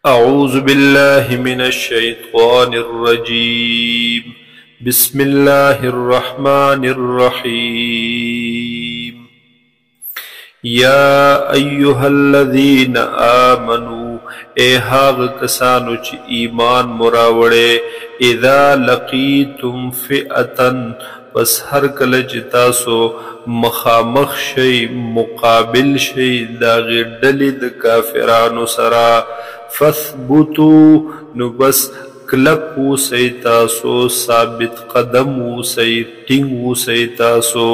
أعوذ بالله من الشيطان الرجيم. بسم الله الرحمن الرحيم. يا أيها الذين آمنوا اے هاغ کسانو چی ایمان مراوڑے اذا لقیتم فئتن پس هر کل چی تاسو مخامخ شئی مقابل شئی داغی ڈلی د کافرانو سرا فثبتو نو بس کلک اوسی تاسو ثابت قدم اوسی ٹنگ اوسی تاسو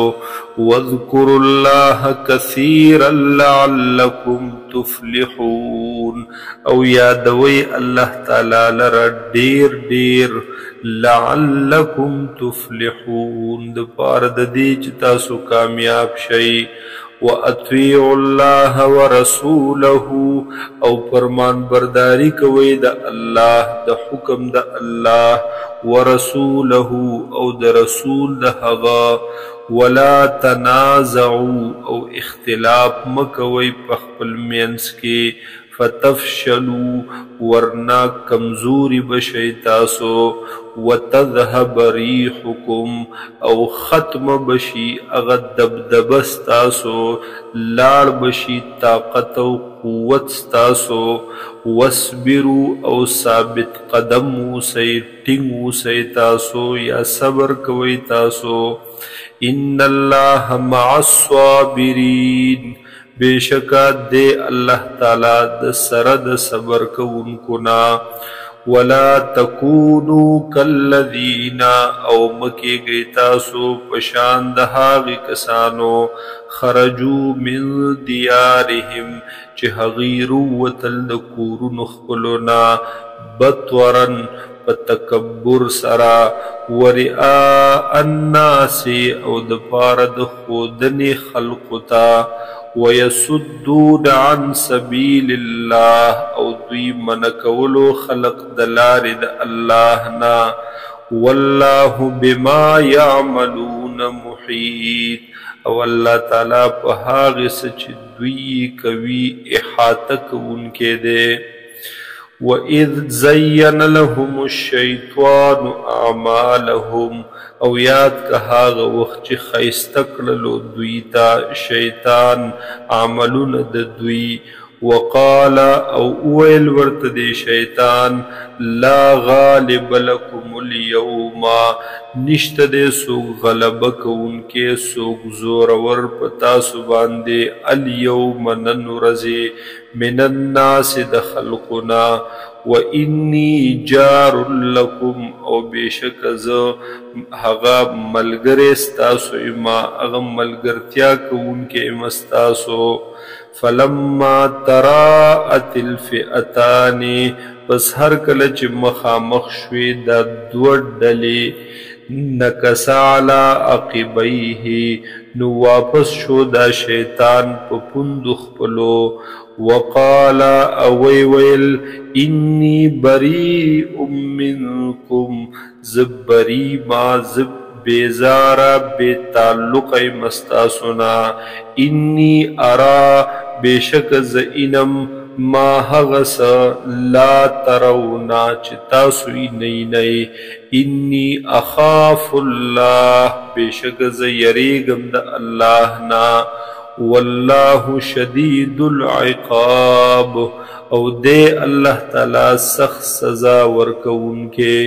واذکروا اللہ کثیرا لعلکم تفلحون او یادوی اللہ تعالی لرا دیر دیر لعلکم تفلحون دپار ددی چی تاسو کامیاب شئی وَأَطِيعُوا اللَّهَ وَرَسُولَهُ او فرمان برداری کوئی دا اللہ دا حکم دا اللہ ورسولہ او دا رسول دا حغا ولا تنازعوا او اختلاف مکوئی پخپل مینس کے فتفشلوا ورنا کمزوری بشی تاسو وتذهب ريحكم او ختم بشی اغد دبدبس تاسو لار بشی طاقت و قوت تاسو واسبروا او ثابت قدم سی ٹنگ سی تاسو یا صبر کوئی تاسو ان اللہ مع الصابرین بے شکا دے اللہ تعالی د سرد صبر کونکنا ولا تکونوا کالذین او مکی گئی تاسو پشان دہاغی کسانو خرجو من دیارهم چه غیرو وطل دکورو نخبلونا بطورن پتکبر سرا ورئاء الناس او دپارد خودن خلقتا وَيَسُدُّونَ عَنْ سَبِيلِ اللَّهِ او دوی منکولو خلق دلار دا اللہ نا واللہ بما يعملون محیط او اللہ تعالی پہاغ سچ دوی کوي احاطک ان کے دے وَإِذْ زَيَّنَ لَهُمُ الشَّيْطَانُ أَعْمَالَهُمْ او یاد کہاغ وقت چی خیستکللو دویتا شیطان عملون دوی وقال او اویل ورت دے شیطان لا غالب لکم اليوم نشت دے سوگ غلبک ان کے سوگ زورور پتا سباندے اليوم ننرزے من الناس دخلقنا وَإِنِّي جَارٌ لَكُمْ او بیشک ز هغا ملگرستاسو اما اغا ملگرتیا کون کے امستاسو فَلَمَّا تَرَاءَتِ الْفِئَتَانِ پس ہر کلچ مخامخ شوی دا دوڑ ڈلی نکس علی عقبیه نو واپس شو دا شیطان پپندخ پلو وقال اوی ویل انی بریء منکم زب بری ما زب بیزارا بے تعلق مستاسنا انی ارا بیشک زئنم ما حغس لا ترونا چتاسوی نئی نئی انی اخاف اللہ بیشک زیریگم دا اللہ نا واللہ شدید العقاب او دے اللہ تعالی سخت سزا ورکون کے